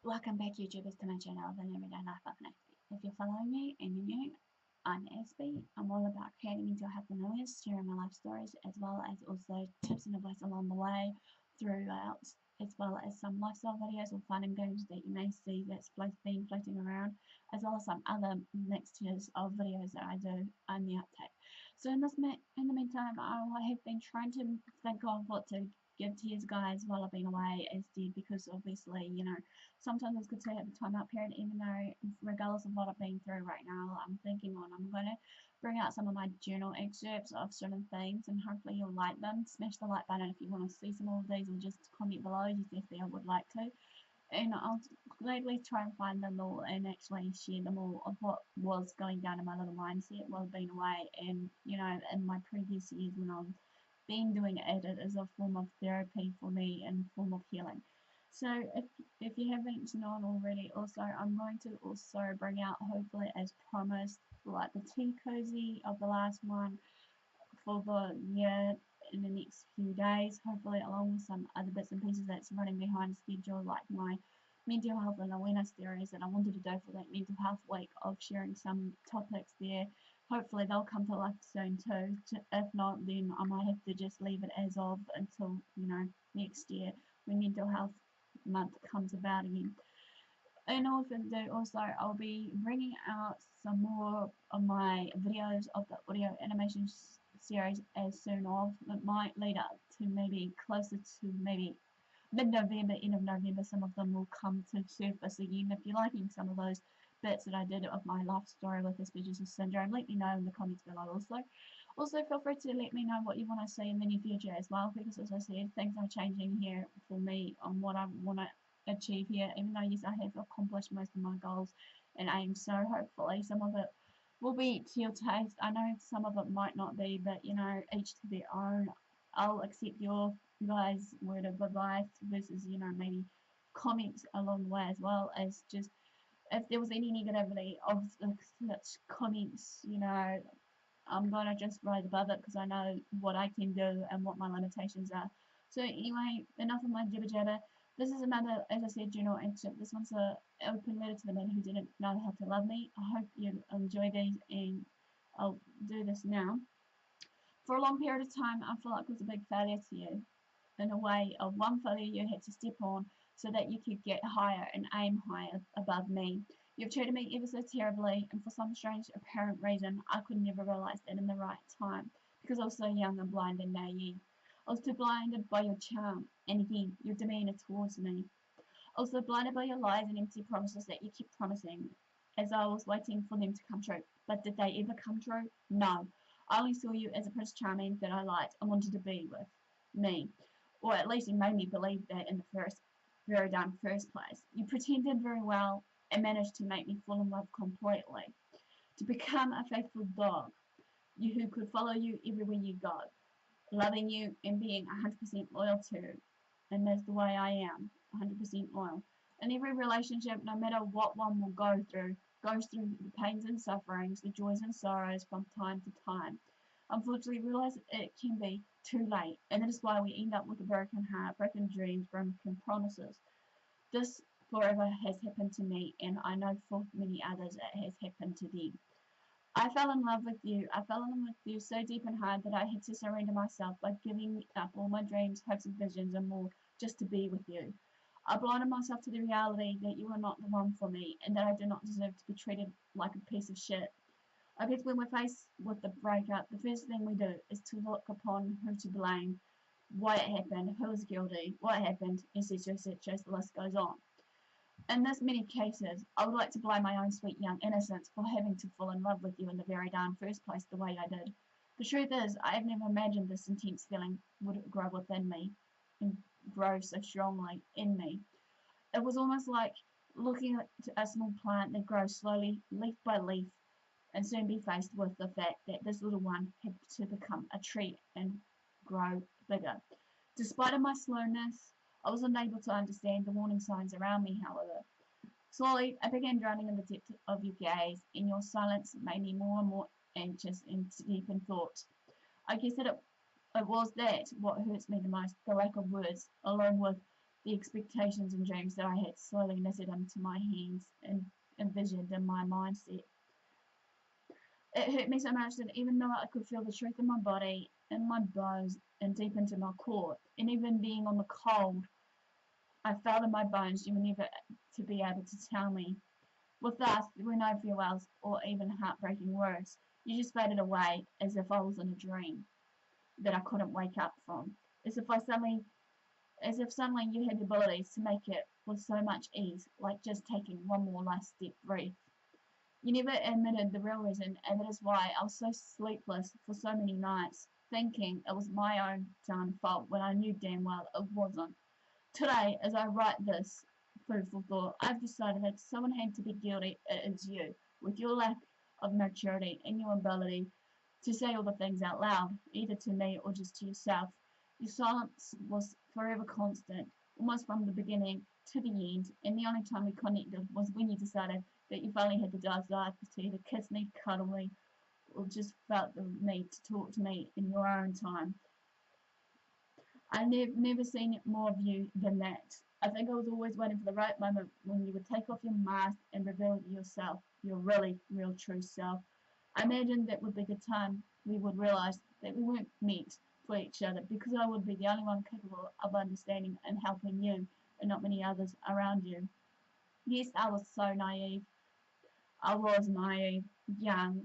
Welcome back, YouTubers, to my channel, The Everyday Life of an Aspie. If you're following me and you're new, I'm Aspie. I'm all about creating mental health awareness, sharing my life stories, as well as also tips and advice along the way throughout, as well as some lifestyle videos or fun and games that you may see that's been floating around, as well as some other mixtures of videos that I do on the uptake. So in the meantime, I have been trying to think of what to give to you guys while I've been away instead, because obviously, sometimes it's good to have a time out period, even though regardless of what I've been through right now, I'm going to bring out some of my journal excerpts of certain things, and hopefully you'll like them. Smash the like button if you want to see some of these, or just comment below just if you would like to. And I'll gladly try and find them all and actually share them all of what was going down in my little mindset while I've been away, and in my previous years when I've been doing it as a form of therapy for me and a form of healing. So if you haven't known already, also I'm going to also bring out, hopefully as promised, like the tea cozy of the last one for the year in the next few days, hopefully, along with some other bits and pieces that's running behind schedule, like my mental health and awareness series that I wanted to do for that mental health week, of sharing some topics there. Hopefully they'll come to life soon too. If not, then I might have to just leave it as of until next year when mental health month comes about again. And also I'll be bringing out some more of my videos of the audio animation series as soon of. It might lead up to maybe closer to maybe mid-November, end of November. Some of them will come to surface again. If you're liking some of those bits that I did of my life story with Aspergers Syndrome, let me know in the comments below. Also feel free to let me know what you want to see in the near future as well, because as I said, things are changing here for me on what I want to achieve here, even though yes, I have accomplished most of my goals and aims, so hopefully some of it will be to your taste. I know some of it might not be, but each to their own. I'll accept your guys' word of advice versus maybe comments along the way, as well as just if there was any negativity of such comments, I'm gonna just rise above it, because I know what I can do and what my limitations are. So anyway, enough of my jibber jabber. This is another, as I said, journal excerpt. This one's an open letter to the man who didn't know how to love me. I hope you enjoy these, and I'll do this now. For a long period of time, I feel like it was a big failure to you, in a way of one failure you had to step on so that you could get higher and aim higher above me. You've treated me ever so terribly, and for some strange apparent reason, I could never realize that in the right time, because I was so young and blind and naive. I was too blinded by your charm, and again, your demeanour towards me. Also blinded by your lies and empty promises that you kept promising, as I was waiting for them to come true. But did they ever come true? No. I only saw you as a Prince Charming that I liked and wanted to be with me. Or at least you made me believe that in the very darn first place. You pretended very well and managed to make me fall in love completely. To become a faithful dog, who could follow you everywhere you go, loving you and being 100% loyal to you. And that's the way I am, 100% loyal. In every relationship, no matter what one will goes through the pains and sufferings, the joys and sorrows from time to time. Unfortunately, realize it can be too late, and that is why we end up with a broken heart, broken dreams, broken promises. This forever has happened to me, and I know for many others it has happened to them. I fell in love with you. I fell in love with you so deep and hard that I had to surrender myself by giving up all my dreams, hopes and visions and more just to be with you. I blinded myself to the reality that you are not the one for me, and that I do not deserve to be treated like a piece of shit. I guess when we're faced with the breakup, the first thing we do is to look upon who to blame, why it happened, who is guilty, what happened, etc., etc., the list goes on. In this many cases, I would like to blame my own sweet young innocence for having to fall in love with you in the very darn first place the way I did. The truth is, I have never imagined this intense feeling would grow within me and grow so strongly in me. It was almost like looking at a small plant that grows slowly, leaf by leaf, and soon be faced with the fact that this little one had to become a tree and grow bigger. Despite my slowness, I was unable to understand the warning signs around me, however. Slowly, I began drowning in the depth of your gaze, and your silence made me more and more anxious and deep in thought. I guess that it was that what hurts me the most, the lack of words, along with the expectations and dreams that I had slowly knitted into my hands and envisioned in my mindset. It hurt me so much that even though I could feel the truth in my body, in my bones, and deep into my core, and even being on the cold, I felt in my bones you were never to be able to tell me. With us, there were no farewells or even heartbreaking words. You just faded away as if I was in a dream that I couldn't wake up from. As if suddenly you had the abilities to make it with so much ease, like just taking one more last step breath. You never admitted the real reason, and that is why I was so sleepless for so many nights, thinking it was my own darn fault when I knew damn well it wasn't. Today, as I write this food for thought, I've decided that someone had to be guilty. It is you, with your lack of maturity and your ability to say all the things out loud, either to me or just to yourself. Your silence was forever constant, almost from the beginning to the end, and the only time we connected was when you decided that you finally had the desire to either kiss me, cuddle me, or just felt the need to talk to me in your own time. I've never seen more of you than that. I think I was always waiting for the right moment when you would take off your mask and reveal yourself, your really, real, true self. I imagined that would be the time we would realize that we weren't meant for each other because I would be the only one capable of understanding and helping you and not many others around you. Yes, I was so naive. I was naive, young,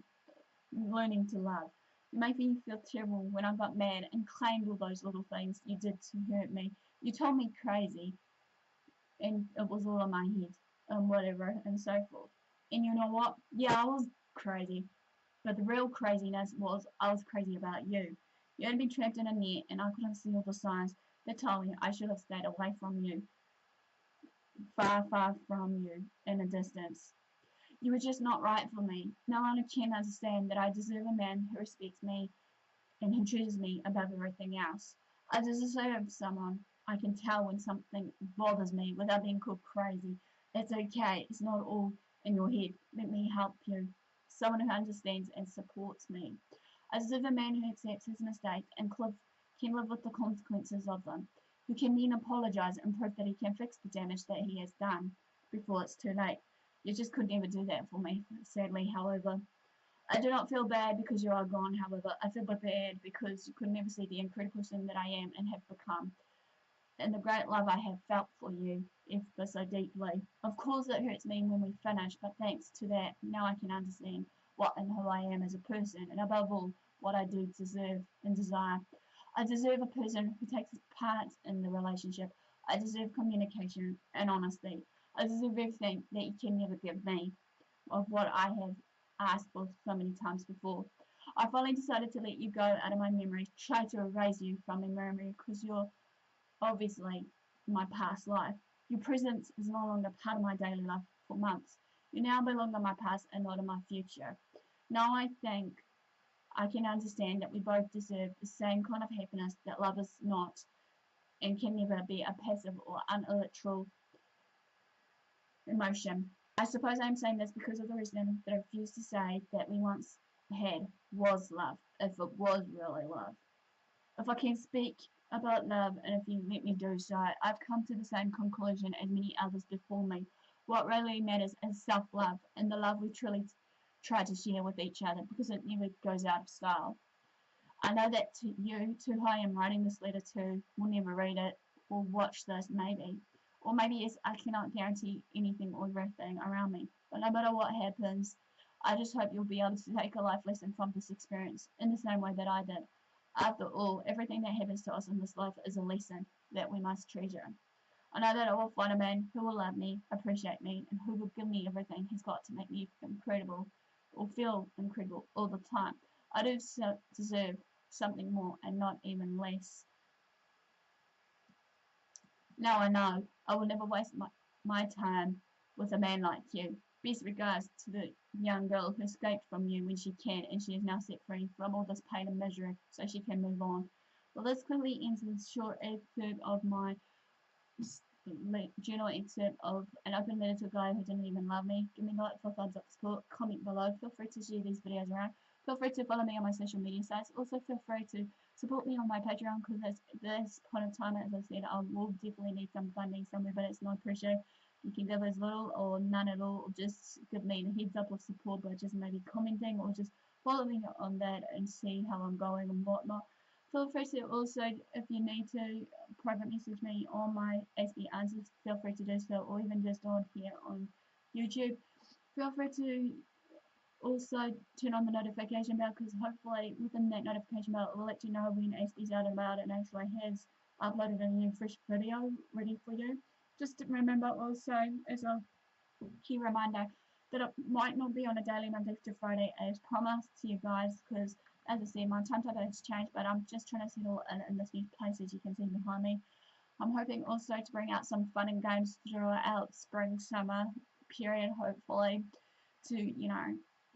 learning to love. You made me feel terrible when I got mad and claimed all those little things you did to hurt me. You told me crazy, and it was all in my head, and whatever, and so forth. And you know what? Yeah, I was crazy. But the real craziness was I was crazy about you. You had been trapped in a net, and I couldn't see all the signs that told me I should have stayed away from you, far, far from you, in a distance. You were just not right for me. No one can understand that I deserve a man who respects me and who chooses me above everything else. I deserve someone I can tell when something bothers me without being called crazy. It's okay. It's not all in your head. Let me help you. Someone who understands and supports me. I deserve a man who accepts his mistakes and can live with the consequences of them, who can then apologize and prove that he can fix the damage that he has done before it's too late. You just could never do that for me, sadly, however. I do not feel bad because you are gone, however. I feel bad because you could never see the incredible person that I am and have become, and the great love I have felt for you, ever so deeply. Of course, it hurts me when we finish, but thanks to that, now I can understand what and who I am as a person, and above all, what I do deserve and desire. I deserve a person who takes part in the relationship. I deserve communication and honesty. I deserve everything that you can never give me of what I have asked for so many times before. I finally decided to let you go out of my memory, try to erase you from my memory because you're obviously my past life. Your presence is no longer part of my daily life for months. You now belong in my past and not in my future. Now I think I can understand that we both deserve the same kind of happiness that love is not and can never be a passive or unilateral emotion. I suppose I'm saying this because of the reason that I refuse to say that we once had was love, if it was really love. If I can speak about love, and if you let me do so, I've come to the same conclusion as many others before me. What really matters is self-love, and the love we truly try to share with each other, because it never goes out of style. I know that to you, to who I am writing this letter to, will never read it, or watch this, maybe. Or maybe yes, I cannot guarantee anything or everything around me. But no matter what happens, I just hope you'll be able to take a life lesson from this experience in the same way that I did. After all, everything that happens to us in this life is a lesson that we must treasure. I know that I will find a man who will love me, appreciate me, and who will give me everything he's got to make me incredible or feel incredible all the time. I do deserve something more and not even less. Now I know I will never waste my time with a man like you. Best regards to the young girl who escaped from you when she can, and she is now set free from all this pain and misery so she can move on. Well, this quickly ends this short excerpt of my journal excerpt of an open letter to a guy who didn't even love me. Give me a like for thumbs up support, comment below. Feel free to share these videos around. Feel free to follow me on my social media sites. Also feel free to support me on my Patreon, because at this point in time, as I said, I will definitely need some funding somewhere, but it's no pressure. You can give as little or none at all, or just give me the heads up of support by just maybe commenting or just following on that and see how I'm going and whatnot. Feel free to also, if you need to, private message me on my AspieAnswers, feel free to do so, or even just on here on YouTube. Feel free to also turn on the notification bell, because hopefully within that notification bell it will let you know when Aspie's out and about and actually has uploaded a new fresh video ready for you. Just remember also, as a key reminder, that it might not be on a daily Monday to Friday as promised to you guys, because as I said, my timetable has changed, but I'm just trying to settle in this new place, as you can see behind me. I'm hoping also to bring out some fun and games throughout spring, summer period, hopefully, to,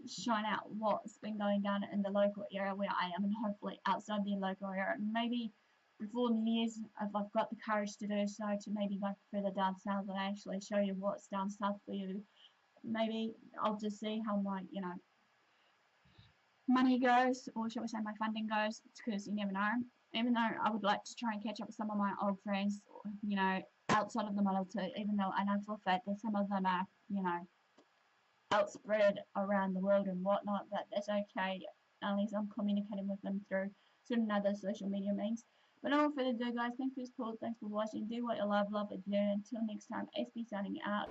shine out what's been going down in the local area where I am, and hopefully outside the local area. Maybe before New Year's, if I've got the courage to do so, to maybe go further down south and actually show you what's down south for you. Maybe I'll just see how my, money goes, or shall we say my funding goes, because you never know. Even though I would like to try and catch up with some of my old friends, outside of the model too, even though I know for a fact that some of them are, outspread around the world and whatnot, but that's okay, unless I'm communicating with them through certain other social media means. But no further ado, guys, thanks for your support, thanks for watching, do what you love, love what you do. Until next time, Aspie signing out.